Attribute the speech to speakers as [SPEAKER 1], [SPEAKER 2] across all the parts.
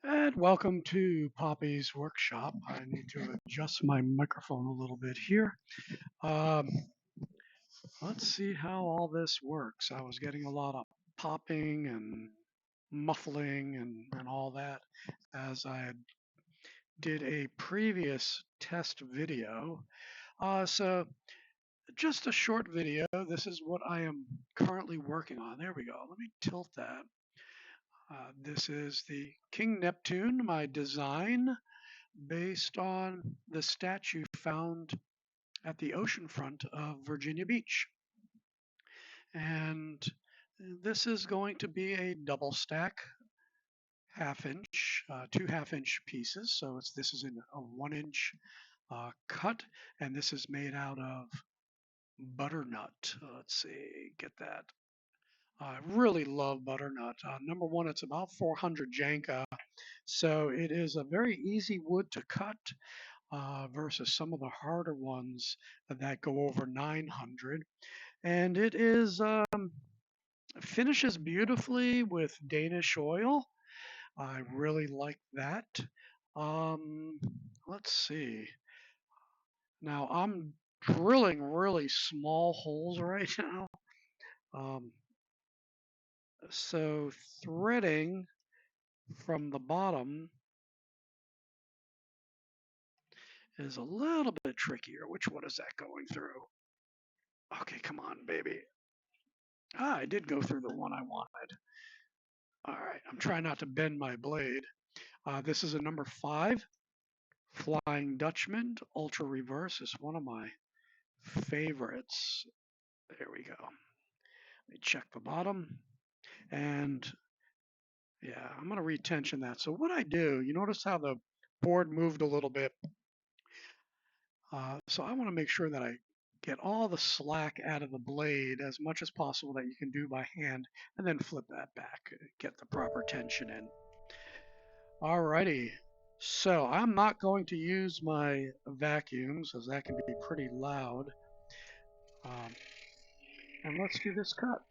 [SPEAKER 1] And welcome to Poppy's workshop. I need to adjust my microphone a little bit here. Um, let's see how all this works. I was getting a lot of popping and muffling and all that as I did a previous test video. So just a short video. This is what I am currently working on. There we go. Let me tilt that. This is the King Neptune, my design, based on the statue found at the oceanfront of Virginia Beach. And this is going to be a double stack, half inch, two half-inch pieces. So this is in a 1 inch cut, and this is made out of butternut. Let's see, get that. I really love butternut. Number one, it's about 400 Janka, so it is a very easy wood to cut. Versus some of the harder ones that go over 900. And it is finishes beautifully with Danish oil. I really like that. Um, let's see. Now I'm drilling really small holes right now. Um, so threading from the bottom is a little bit trickier. Which one is that going through? Okay, come on, baby. I did go through the one I wanted. All right, I'm trying not to bend my blade. This is a number 5, Flying Dutchman. Ultra Reverse is one of my favorites. There we go. Let me check the bottom. And yeah, I'm going to retension that. So what I do, you notice how the board moved a little bit. So I want to make sure that I get all the slack out of the blade as much as possible that you can do by hand, and then flip that back, get the proper tension in. Alrighty, so I'm not going to use my vacuums as that can be pretty loud. Um, and let's do this cut.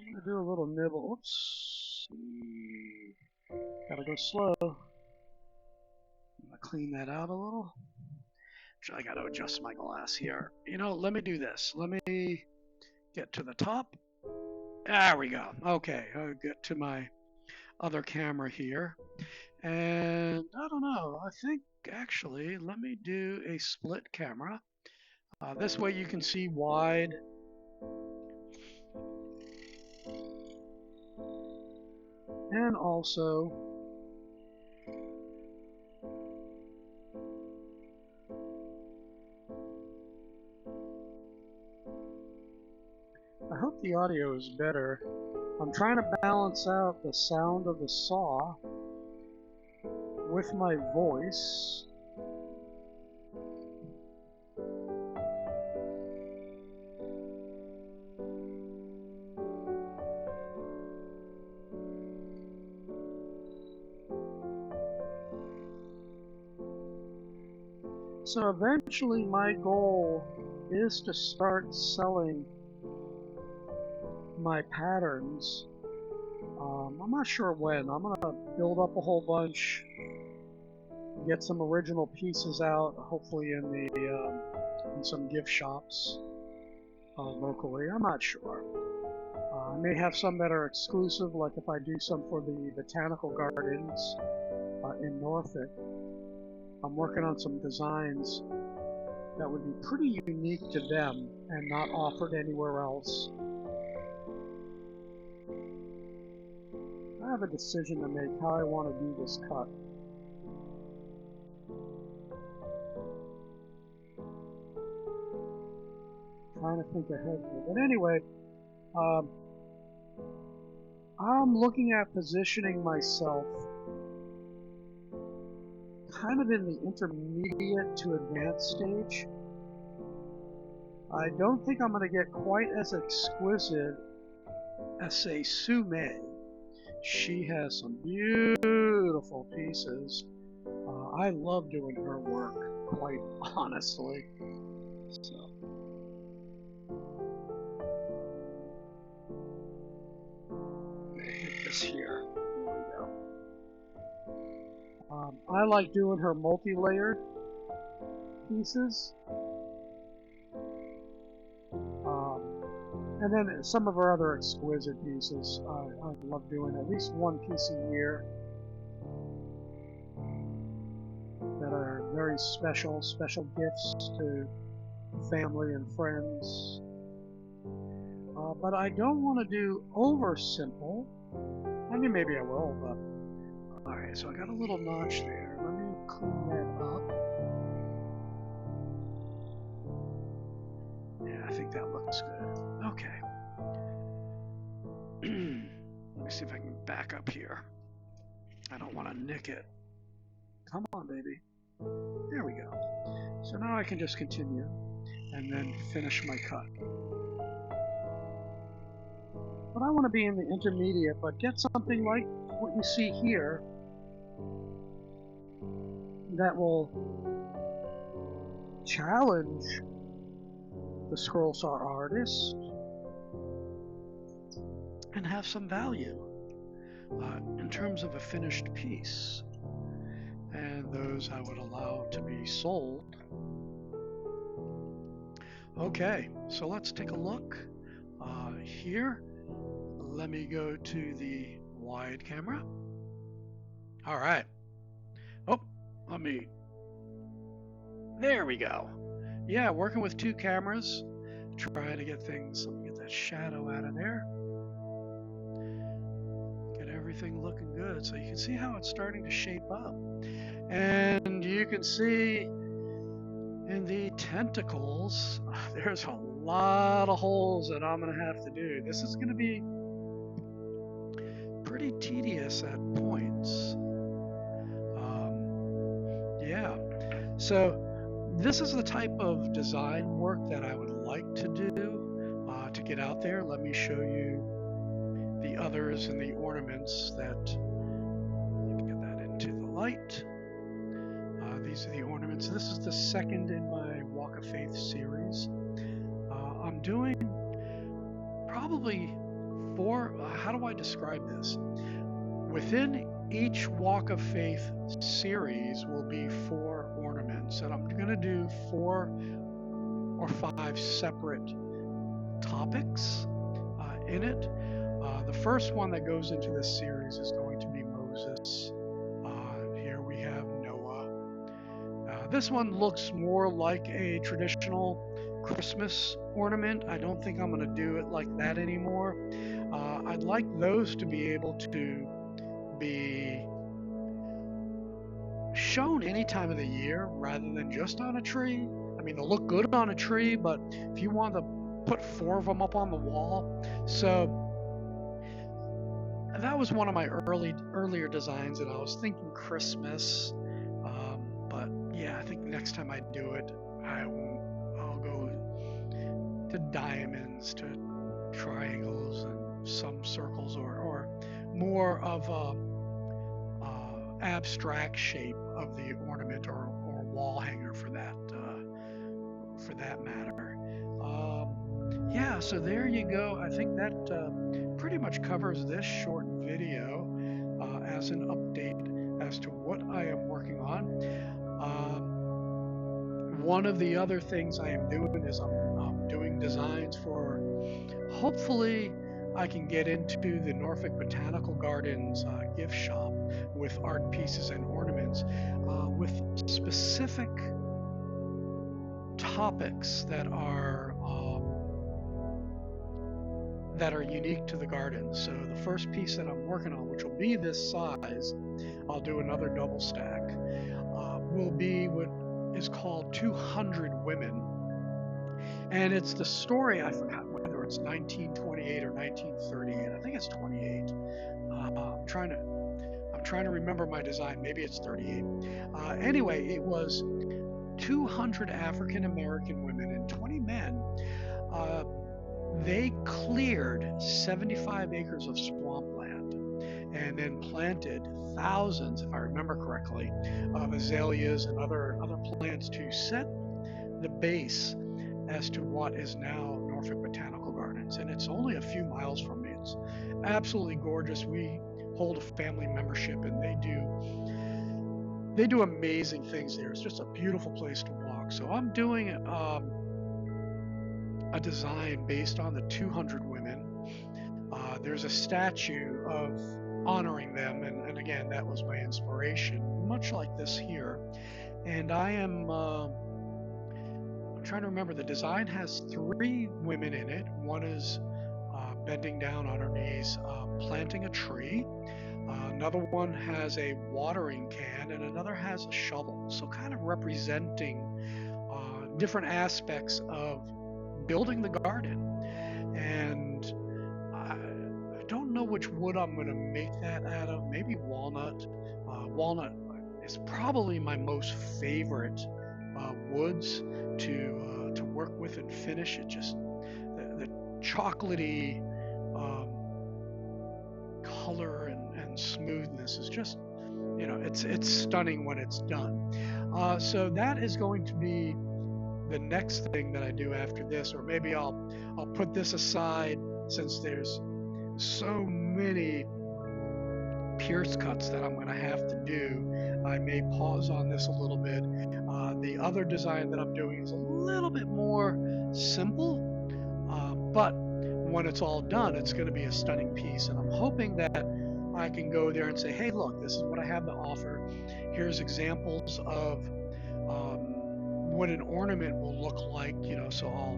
[SPEAKER 1] I'm gonna do a little nibble. Oops. Gotta go slow. I'm gonna clean that out a little. I gotta adjust my glass here. Let me do this. Let me get to the top. There we go. Okay, I'll get to my other camera here. And I don't know, I think actually, let me do a split camera. This way you can see wide. And also, I hope the audio is better. I'm trying to balance out the sound of the saw with my voice. So eventually my goal is to start selling my patterns. I'm not sure when. I'm going to build up a whole bunch, get some original pieces out, hopefully in some gift shops locally. I'm not sure. I may have some that are exclusive, like if I do some for the botanical gardens in Norfolk. I'm working on some designs that would be pretty unique to them and not offered anywhere else. I have a decision to make how I want to do this cut. Trying to think ahead here. But anyway, I'm looking at positioning myself kind of in the intermediate to advanced stage. I don't think I'm going to get quite as exquisite as, say, Sue May. She has some beautiful pieces. I love doing her work, quite honestly. So, I'm gonna hit this here. There we go. I like doing her multi-layered pieces. And then some of her other exquisite pieces. I love doing at least one piece a year that are very special gifts to family and friends. But I don't want to do over simple. I mean, maybe I will, but alright, so I got a little notch there. Let me clean that up. Yeah, I think that looks good. Okay. Let me see if I can back up here. I don't want to nick it. Come on, baby. There we go. So now I can just continue and then finish my cut. But I want to be in the intermediate, but get something like what you see here that will challenge the scrollsaw artist and have some value in terms of a finished piece. And those I would allow to be sold. Okay, so let's take a look here. Let me go to the wide camera. All right. Oh, there we go. Yeah, working with two cameras, trying to get things, let me get that shadow out of there. Get everything looking good. So you can see how it's starting to shape up. And you can see in the tentacles, there's a lot of holes that I'm going to have to do. This is going to be pretty tedious at points. Yeah, so this is the type of design work that I would like to do to get out there. Let me show you the others and the ornaments that, let me get that into the light. These are the ornaments. This is the second in my Walk of Faith series. I'm doing probably four, how do I describe this? Within each Walk of Faith series will be 4 ornaments, and I'm going to do 4 or 5 separate topics in it. The first one that goes into this series is going to be Moses. Here we have Noah. This one looks more like a traditional Christmas ornament. I don't think I'm going to do it like that anymore. I'd like those to be able to be shown any time of the year rather than just on a tree. I mean, they'll look good on a tree, but if you want to put 4 of them up on the wall. So that was one of my earlier designs, and I was thinking Christmas. But yeah, I think next time I do it, I'll go to diamonds, to triangles, and some circles, or more of a abstract shape of the ornament or wall hanger for that matter. Yeah, so there you go. I think that pretty much covers this short video as an update as to what I am working on. One of the other things I am doing is I'm doing designs for, hopefully I can get into the Norfolk Botanical Gardens gift shop with art pieces and ornaments with specific topics that are unique to the garden. So the first piece that I'm working on, which will be this size, I'll do another double stack, will be what is called 200 Women. And it's the story, I forgot whether it's 1928 or 1938. I think it's 28. I'm trying to remember my design. Maybe it's 38. Anyway, it was 200 African American women and 20 men. They cleared 75 acres of swampland, and then planted thousands, if I remember correctly, of azaleas and other plants to set the base as to what is now Norfolk Botanical Gardens. And it's only a few miles from me. It's absolutely gorgeous. We hold a family membership, and they do amazing things there. It's just a beautiful place to walk. So I'm doing a design based on the 200 women. There's a statue of honoring them, and again, that was my inspiration, much like this here. And I'm trying to remember. The design has three women in it. One is bending down on her knees, planting a tree. Another one has a watering can, and another has a shovel. So, kind of representing different aspects of building the garden. And I don't know which wood I'm going to make that out of. Maybe walnut. Walnut is probably my most favorite woods to work with and finish. It just the chocolatey color and smoothness is just, it's stunning when it's done. So that is going to be the next thing that I do after this, or maybe I'll put this aside since there's so many pierce cuts that I'm going to have to do. I may pause on this a little bit. The other design that I'm doing is a little bit more simple, but when it's all done, it's going to be a stunning piece. And I'm hoping that I can go there and say, hey, look, this is what I have to offer. Here's examples of what an ornament will look like. So I'll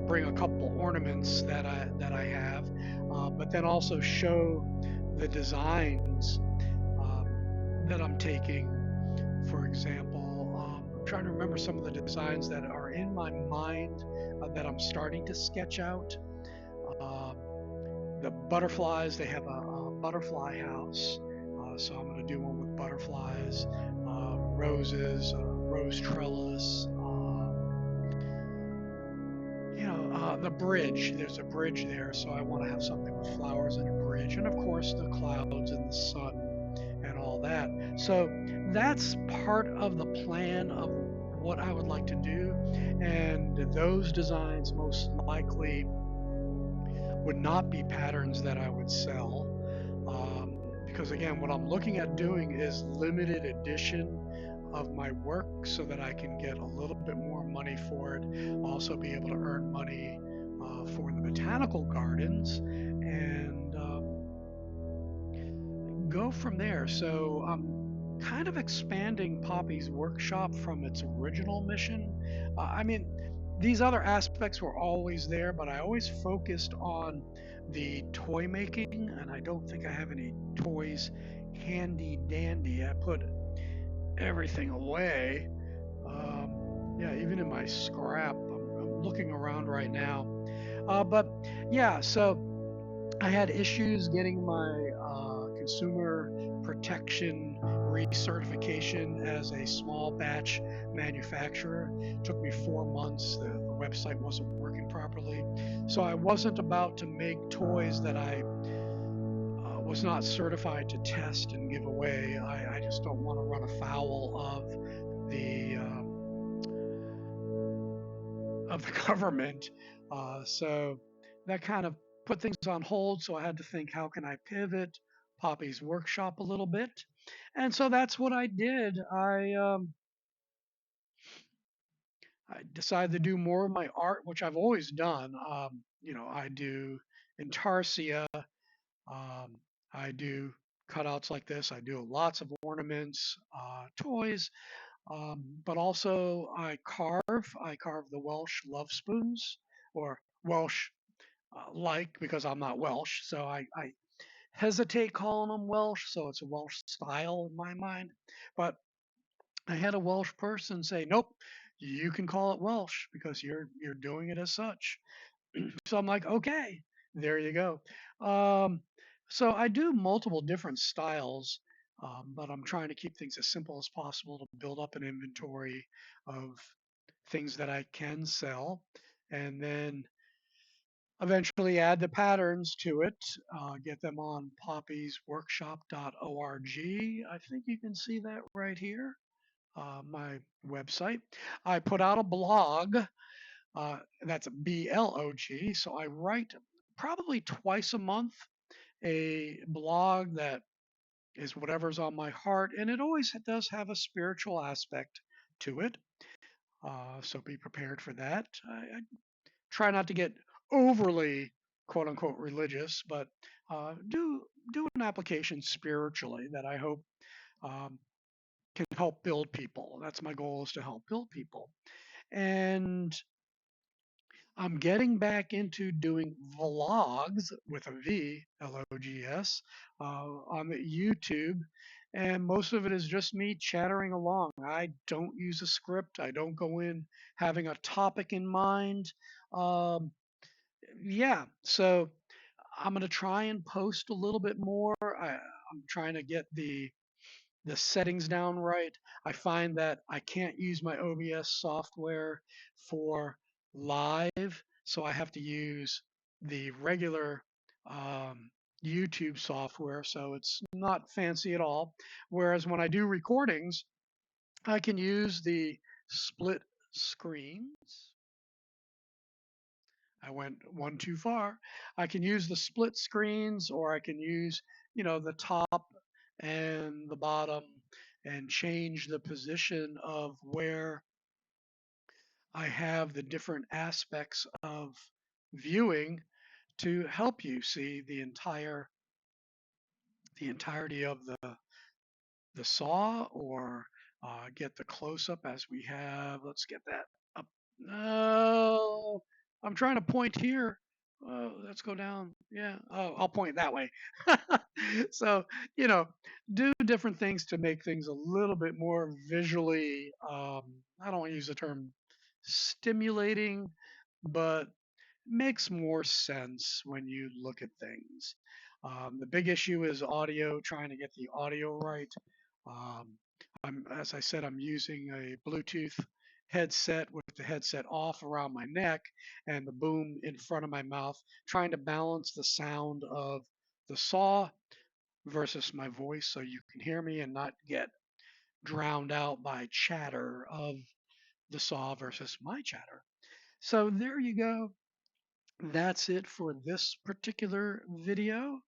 [SPEAKER 1] bring a couple ornaments that I have, but then also show the designs that I'm taking. For example, I'm trying to remember some of the designs that are in my mind that I'm starting to sketch out. Um, the butterflies, they have a butterfly house, so I'm going to do one with butterflies, roses, rose trellis. The bridge. There's a bridge there, so I want to have something with flowers and a bridge, and of course the clouds and the sun and all that. So that's part of the plan of what I would like to do, and those designs most likely would not be patterns that I would sell. Because again, what I'm looking at doing is limited edition of my work so that I can get a little bit more money for it, also be able to earn money for the botanical gardens, and go from there. So I'm kind of expanding Poppy's workshop from its original mission. I mean, these other aspects were always there, but I always focused on the toy making, and I don't think I have any toys handy dandy. I put everything away. Yeah, even in my scrap, I'm looking around right now. But yeah, so I had issues getting my consumer protection recertification as a small batch manufacturer. It took me 4 months. The website wasn't working properly. So I wasn't about to make toys that I was not certified to test and give away. I just don't want to run afoul of the government. So that kind of put things on hold. So I had to think, how can I pivot Poppy's workshop a little bit? And so that's what I did. I decided to do more of my art, which I've always done. I do intarsia. Um, I do cutouts like this. I do lots of ornaments, toys, but also I carve. I carve the Welsh love spoons, or Welsh like, because I'm not Welsh, so I hesitate calling them Welsh. So it's a Welsh style in my mind. But I had a Welsh person say, "Nope, you can call it Welsh because you're doing it as such." So I'm like, "Okay, there you go." Um, so I do multiple different styles, but I'm trying to keep things as simple as possible to build up an inventory of things that I can sell, and then eventually add the patterns to it, get them on poppysworkshop.org. I think you can see that right here, my website. I put out a blog, that's a blog, so I write probably twice a month a blog that is whatever's on my heart, and it always does have a spiritual aspect to it. So be prepared for that. I try not to get overly quote unquote religious, but do an application spiritually that I hope um, can help build people. That's my goal, is to help build people. And I'm getting back into doing vlogs with a V, L-O-G-S, on the YouTube. And most of it is just me chattering along. I don't use a script. I don't go in having a topic in mind. Um, yeah, so I'm going to try and post a little bit more. I'm trying to get the settings down right. I find that I can't use my OBS software for live, so I have to use the regular YouTube software, so it's not fancy at all. Whereas when I do recordings, I can use the split screens. I went one too far. I can use the split screens, or I can use, the top and the bottom, and change the position of where I have the different aspects of viewing to help you see the entirety of the saw, or get the close up as we have. Let's get that up. No, I'm trying to point here. Let's go down. Yeah. Oh, I'll point that way. So, you know, do different things to make things a little bit more visually, I don't want to use the term stimulating, but makes more sense when you look at things. The big issue is audio, trying to get the audio right. Um, as I said, I'm using a Bluetooth headset with the headset off around my neck and the boom in front of my mouth, trying to balance the sound of the saw versus my voice so you can hear me and not get drowned out by chatter of the saw versus my chatter. So there you go. That's it for this particular video.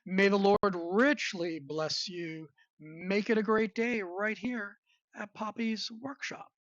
[SPEAKER 1] May the Lord richly bless you. Make it a great day right here at Poppy's Workshop.